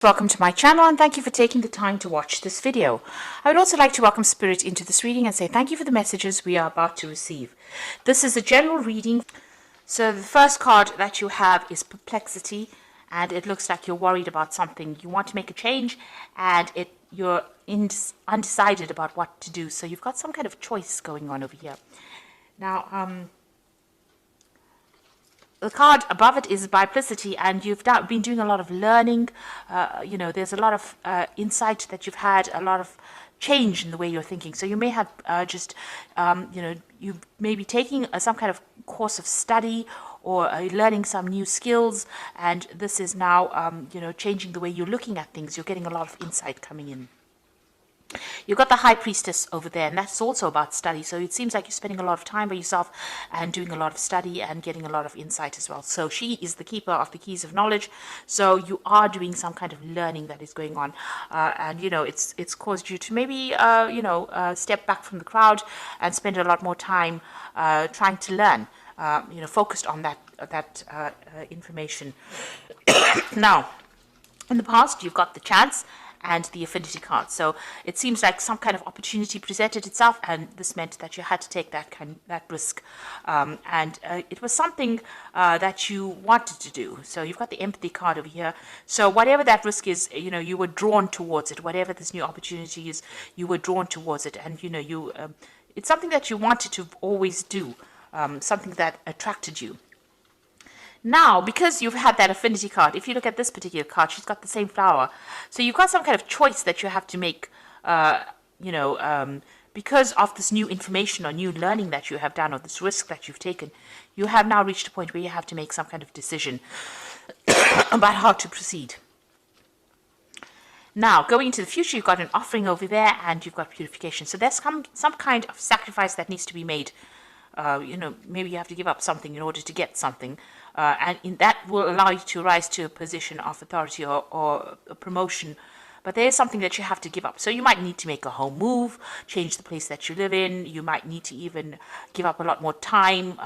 Welcome to my channel and thank you for taking the time to watch this video. I would also like to welcome Spirit into this reading and say thank you for the messages we are about to receive. This is a general reading. So the first card that you have is Perplexity, and it looks like you're worried about something. You want to make a change and you're undecided about what to do. So you've got some kind of choice going on over here. Now, the card above it is Biplicity, and you've been doing a lot of learning. There's a lot of insight that you've had, a lot of change in the way you're thinking. So you may have you may be taking some kind of course of study or learning some new skills, and this is now, changing the way you're looking at things. You're getting a lot of insight coming in. You've got the High Priestess over there, and that's also about study. So it seems like you're spending a lot of time by yourself and doing a lot of study and getting a lot of insight as well. So she is the keeper of the keys of knowledge. So you are doing some kind of learning that is going on. It's caused you to maybe, step back from the crowd and spend a lot more time trying to learn, focused on that information. Now, in the past, you've got the Chance and the Affinity card. So it seems like some kind of opportunity presented itself, and this meant that you had to take that risk. It was something that you wanted to do. So you've got the Empathy card over here. So whatever that risk is, you were drawn towards it. Whatever this new opportunity is, you were drawn towards it. And, it's something that you wanted to always do, something that attracted you. Now, because you've had that Affinity card, if you look at this particular card, she's got the same flower. So you've got some kind of choice that you have to make, because of this new information or new learning that you have done, or this risk that you've taken. You have now reached a point where you have to make some kind of decision about how to proceed. Now, going into the future, you've got an Offering over there, and you've got Purification. So there's some kind of sacrifice that needs to be made. Maybe you have to give up something in order to get something. And that will allow you to rise to a position of authority or a promotion. But there is something that you have to give up. So you might need to make a home move, change the place that you live in. You might need to even give up a lot more time,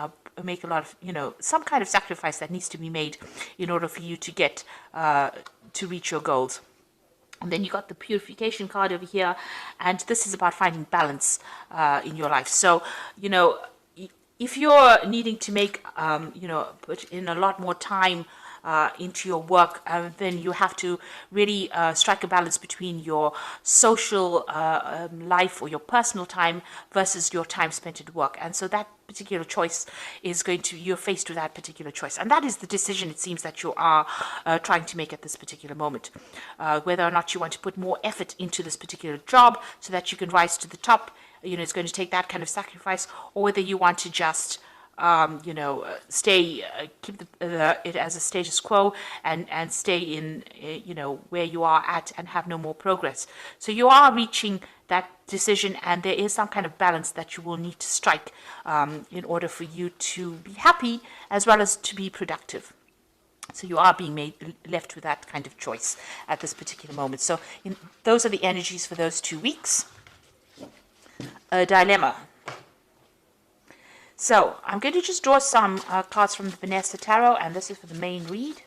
make a lot of, some kind of sacrifice that needs to be made in order for you to get, to reach your goals. And then you got the Purification card over here. And this is about finding balance in your life. So, if you're needing to make, put in a lot more time into your work, then you have to really strike a balance between your social life or your personal time versus your time spent at work. And so that particular choice is you're faced with that particular choice. And that is the decision, it seems, that you are trying to make at this particular moment. Whether or not you want to put more effort into this particular job so that you can rise to the top. It's going to take that kind of sacrifice, or whether you want to just, stay, keep it as a status quo and stay in, where you are at and have no more progress. So you are reaching that decision, and there is some kind of balance that you will need to strike in order for you to be happy as well as to be productive. So you are being left with that kind of choice at this particular moment. So those are the energies for those 2 weeks. A dilemma. So I'm going to just draw some cards from the Vanessa Tarot, and this is for the main read.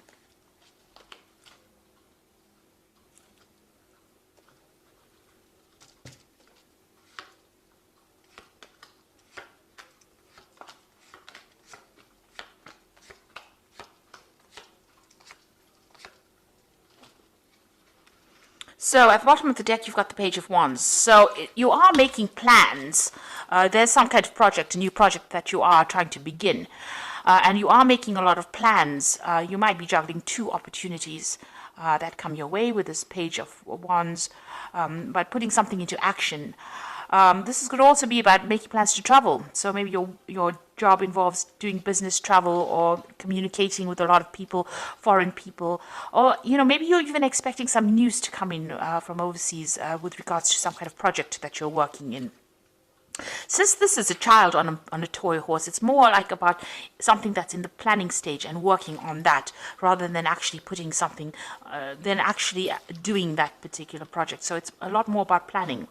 So at the bottom of the deck, you've got the Page of Wands. So you are making plans. There's some kind of project, a new project that you are trying to begin. And you are making a lot of plans. You might be juggling 2 opportunities that come your way with this Page of Wands, by putting something into action. This could also be about making plans to travel. So maybe your job involves doing business travel or communicating with a lot of people, foreign people. Or, maybe you're even expecting some news to come in from overseas with regards to some kind of project that you're working in. Since this is a child on a toy horse, it's more like about something that's in the planning stage and working on that, rather than actually putting something, than actually doing that particular project. So it's a lot more about planning.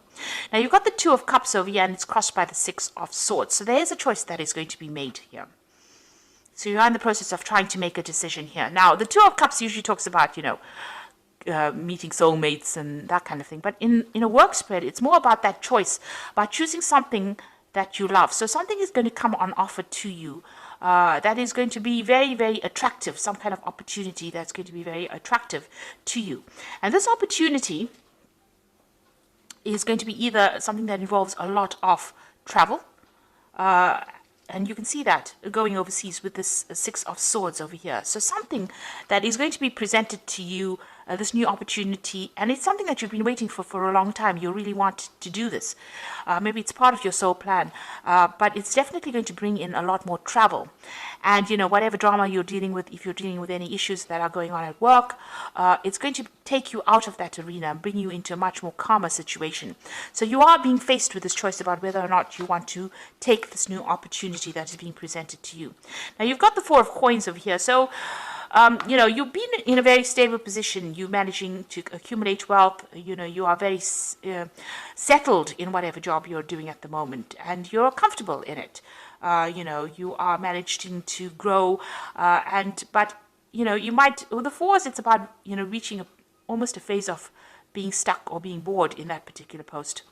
Now you've got the Two of Cups over here, and it's crossed by the Six of Swords. So there is a choice that is going to be made here. So you're in the process of trying to make a decision here. Now the Two of Cups usually talks about, meeting soulmates and that kind of thing. But in a work spread, it's more about that choice, about choosing something that you love. So something is going to come on offer to you that is going to be very, very attractive, some kind of opportunity that's going to be very attractive to you. And this opportunity is going to be either something that involves a lot of travel, and you can see that going overseas with this Six of Swords over here. So something that is going to be presented to you, this new opportunity, and it's something that you've been waiting for a long time. You really want to do this. Maybe it's part of your soul plan, but it's definitely going to bring in a lot more travel. And, you know, whatever drama you're dealing with, if you're dealing with any issues that are going on at work, it's going to take you out of that arena and bring you into a much more calmer situation. So you are being faced with this choice about whether or not you want to take this new opportunity that is being presented to you. Now, you've got the Four of Coins over here. So, you know, you've been in a very stable position. You're managing to accumulate wealth. You know, you are very settled in whatever job you're doing at the moment, and you're comfortable in it. You know, you are managing to grow, but you know, you might, with the Fours, it's about, you know, reaching almost a phase of being stuck or being bored in that particular post.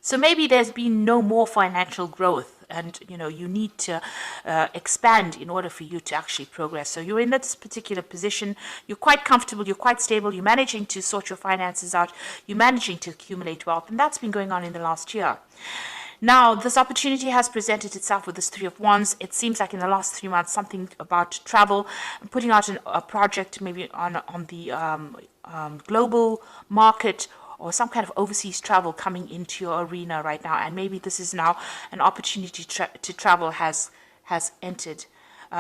So maybe there's been no more financial growth, and you know, you need to expand in order for you to actually progress. So you're in this particular position, you're quite comfortable, you're quite stable, you're managing to sort your finances out, you're managing to accumulate wealth, and that's been going on in the last year. Now, this opportunity has presented itself with this Three of Wands. It seems like in the last 3 months, something about travel, putting out a project maybe on the global market, or some kind of overseas travel coming into your arena right now. And maybe this is now an opportunity to travel has entered.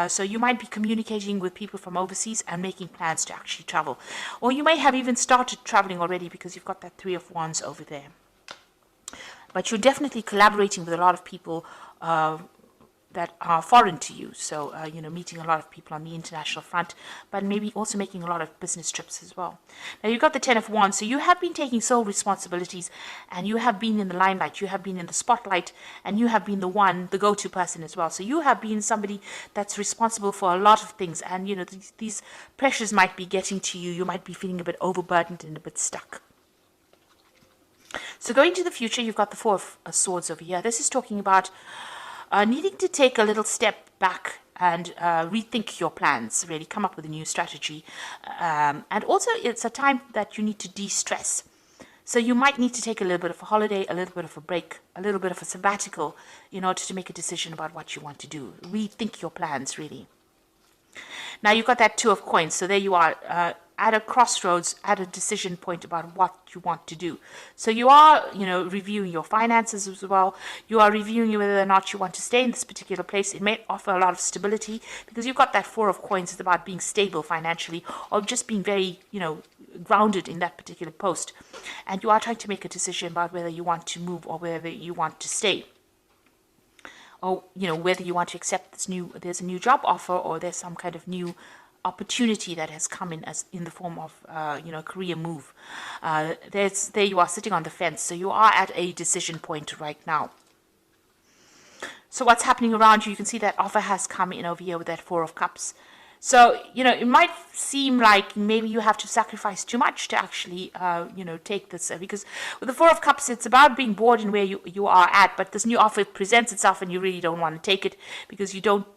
So you might be communicating with people from overseas and making plans to actually travel. Or you may have even started traveling already because you've got that Three of Wands over there. But you're definitely collaborating with a lot of people that are foreign to you. So, you know, meeting a lot of people on the international front, but maybe also making a lot of business trips as well. Now, you've got the Ten of Wands. So you have been taking sole responsibilities, and you have been in the limelight. You have been in the spotlight, and you have been the go-to person as well. So you have been somebody that's responsible for a lot of things. And, you know, these pressures might be getting to you. You might be feeling a bit overburdened and a bit stuck. So going to the future, you've got the Four of Swords over here. This is talking about needing to take a little step back and rethink your plans, really come up with a new strategy. And also, it's a time that you need to de-stress. So you might need to take a little bit of a holiday, a little bit of a break, a little bit of a sabbatical in order to make a decision about what you want to do. Rethink your plans, really. Now, you've got that Two of Coins. So there you are, at a crossroads, at a decision point about what you want to do. So you are, you know, reviewing your finances as well. You are reviewing whether or not you want to stay in this particular place. It may offer a lot of stability because you've got that Four of Coins. It's about being stable financially, or just being very, you know, grounded in that particular post. And you are trying to make a decision about whether you want to move or whether you want to stay. Or, you know, whether you want to accept there's a new job offer, or there's some kind of new opportunity that has come in the form of, you know, a career move. There you are sitting on the fence. So you are at a decision point right now. So what's happening around you? You can see that offer has come in over here with that Four of Cups. So, you know, it might seem like maybe you have to sacrifice too much to actually, you know, take this. Because with the Four of Cups, it's about being bored in where you are at. But this new offer presents itself and you really don't want to take it because you don't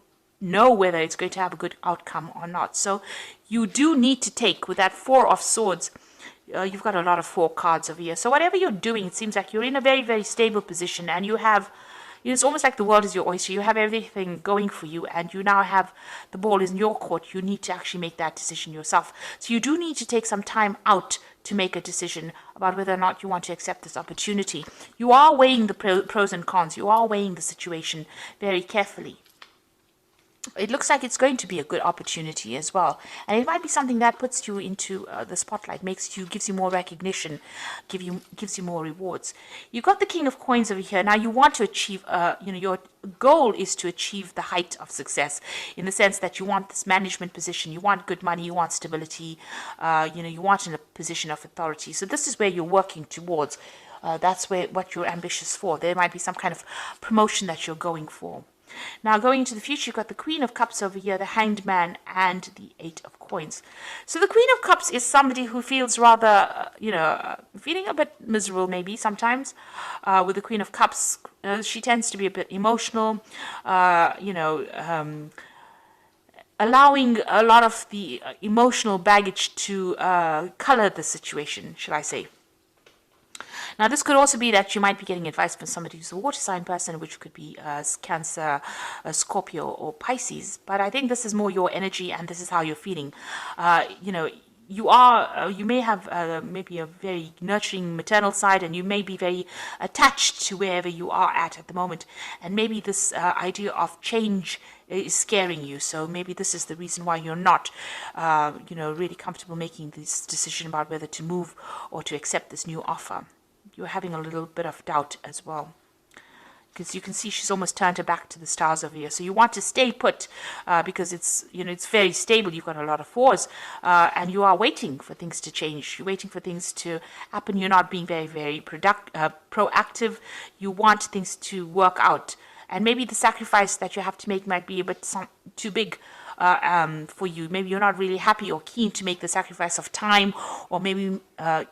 know whether it's going to have a good outcome or not. So you do need to take, with that Four of Swords, you've got a lot of 4 cards over here. So whatever you're doing, it seems like you're in a very, very stable position, and you have, you know, it's almost like the world is your oyster. You have everything going for you, and you now have the ball in your court. You need to actually make that decision yourself. So you do need to take some time out to make a decision about whether or not you want to accept this opportunity. You are weighing the pros and cons. You are weighing the situation very carefully. It looks like it's going to be a good opportunity as well, and it might be something that puts you into the spotlight, gives you more recognition, gives you more rewards. You've got the King of Coins over here. Now you want to achieve, you know, your goal is to achieve the height of success, in the sense that you want this management position, you want good money, you want stability, you know, you want in a position of authority. So this is where you're working towards. That's what you're ambitious for. There might be some kind of promotion that you're going for. Now, going into the future, you've got the Queen of Cups over here, the Hanged Man, and the Eight of Coins. So the Queen of Cups is somebody who feels rather, feeling a bit miserable maybe sometimes. With the Queen of Cups, she tends to be a bit emotional, allowing a lot of the emotional baggage to color the situation, shall I say. Now, this could also be that you might be getting advice from somebody who's a water sign person, which could be Cancer, Scorpio, or Pisces. But I think this is more your energy, and this is how you're feeling. You may have maybe a very nurturing maternal side, and you may be very attached to wherever you are at the moment. And maybe this idea of change is scaring you. So maybe this is the reason why you're not, really comfortable making this decision about whether to move or to accept this new offer. You're having a little bit of doubt as well, because you can see she's almost turned her back to the stars over here. So you want to stay put because it's very stable. You've got a lot of fours, and you are waiting for things to change. You're waiting for things to happen. You're not being very, very proactive. You want things to work out, and maybe the sacrifice that you have to make might be a bit too big for you. Maybe you're not really happy or keen to make the sacrifice of time, or maybe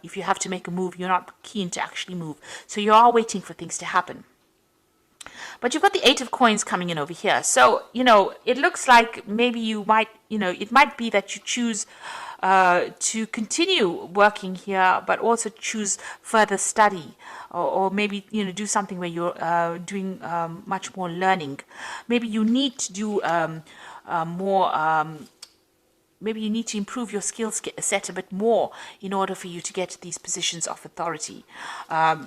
if you have to make a move, you're not keen to actually move. So you are waiting for things to happen. But you've got the Eight of Coins coming in over here. So, it looks like maybe you might, it might be that you choose to continue working here, but also choose further study, or maybe, do something where you're doing much more learning. Maybe you need to do maybe you need to improve your skill set a bit more in order for you to get these positions of authority.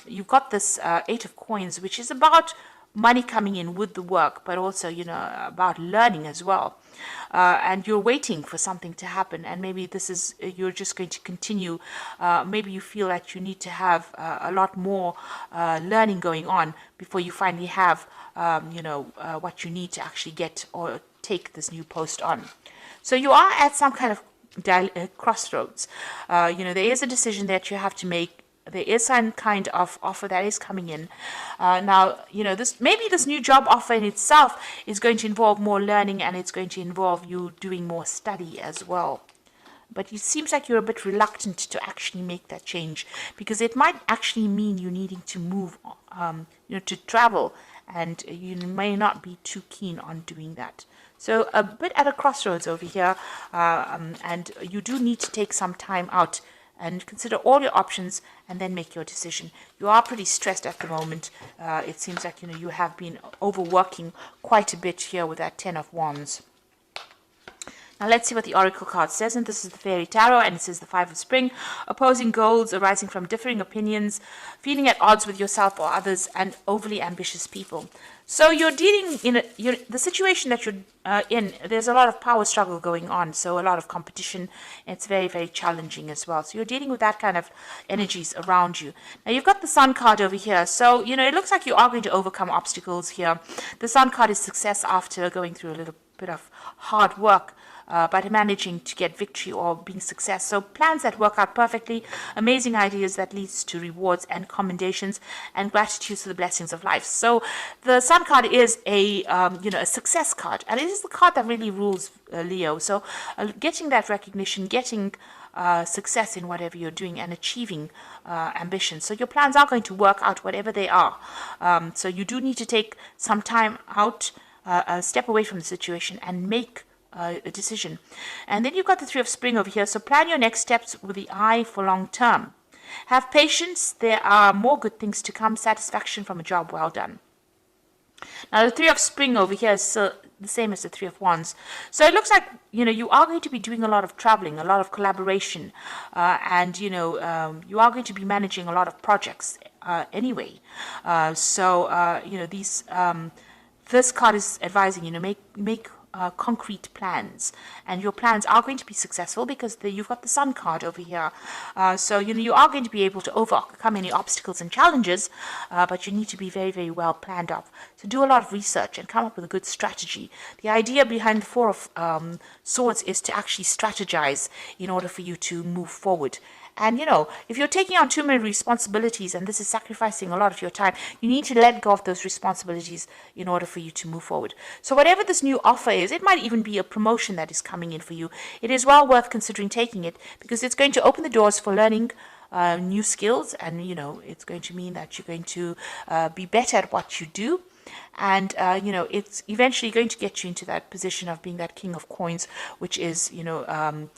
You've got this Eight of Coins, which is about money coming in with the work, but also, about learning as well. And you're waiting for something to happen, and maybe this is, you're just going to continue. Maybe you feel that you need to have a lot more learning going on before you finally have, what you need to actually get or take this new post on. So you are at some kind of crossroads. There is a decision that you have to make. There is some kind of offer that is coming in. Now, this new job offer in itself is going to involve more learning, and it's going to involve you doing more study as well. But it seems like you're a bit reluctant to actually make that change, because it might actually mean you needing to move, to travel, and you may not be too keen on doing that. So a bit at a crossroads over here, and you do need to take some time out and consider all your options and then make your decision. You are pretty stressed at the moment. It seems like, you have been overworking quite a bit here with that Ten of Wands. Now let's see what the Oracle card says, and this is the Fairy Tarot, and it says the Five of Spring, opposing goals arising from differing opinions, feeling at odds with yourself or others, and overly ambitious people. So you're dealing in the situation that you're in. There's a lot of power struggle going on, so a lot of competition. It's very, very challenging as well. So you're dealing with that kind of energies around you. Now you've got the Sun card over here. So, it looks like you are going to overcome obstacles here. The Sun card is success after going through a little bit of hard work. But managing to get victory or being success. So plans that work out perfectly, amazing ideas that leads to rewards and commendations, and gratitude for the blessings of life. So the Sun card is a success card, and it is the card that really rules Leo. So getting that recognition, getting success in whatever you're doing, and achieving ambition. So your plans are going to work out whatever they are. So you do need to take some time out, step away from the situation, and make a decision. And then you've got the Three of Spring over here. So plan your next steps with the eye for long term. Have patience. There are more good things to come. Satisfaction from a job well done. Now the Three of Spring over here is the same as the Three of Wands. So it looks like, you are going to be doing a lot of traveling, a lot of collaboration, and, you are going to be managing a lot of projects anyway. This card is advising, make concrete plans, and your plans are going to be successful because you've got the Sun card over here. So you are going to be able to overcome any obstacles and challenges, but you need to be very, very well planned out. So do a lot of research and come up with a good strategy. The idea behind the Four of Swords is to actually strategize in order for you to move forward. And, you know, if you're taking on too many responsibilities and this is sacrificing a lot of your time, you need to let go of those responsibilities in order for you to move forward. So whatever this new offer is, it might even be a promotion that is coming in for you. It is well worth considering taking it because it's going to open the doors for learning new skills, and, you know, it's going to mean that you're going to be better at what you do. And, you know, it's eventually going to get you into that position of being that king of coins, which is, you know,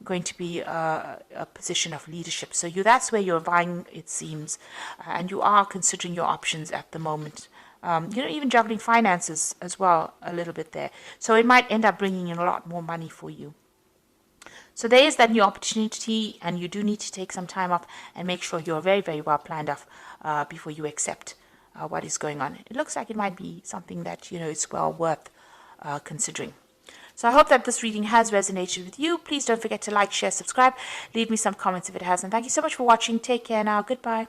going to be a position of leadership. So that's where you're vying, it seems, and you are considering your options at the moment. You know, even juggling finances as well a little bit there. So it might end up bringing in a lot more money for you. So there is that new opportunity, and you do need to take some time off and make sure you're very, very well planned off before you accept what is going on. It looks like it might be something that, you know, is well worth considering. So I hope that this reading has resonated with you. Please don't forget to like, share, subscribe. Leave me some comments if it has. And thank you so much for watching. Take care now. Goodbye.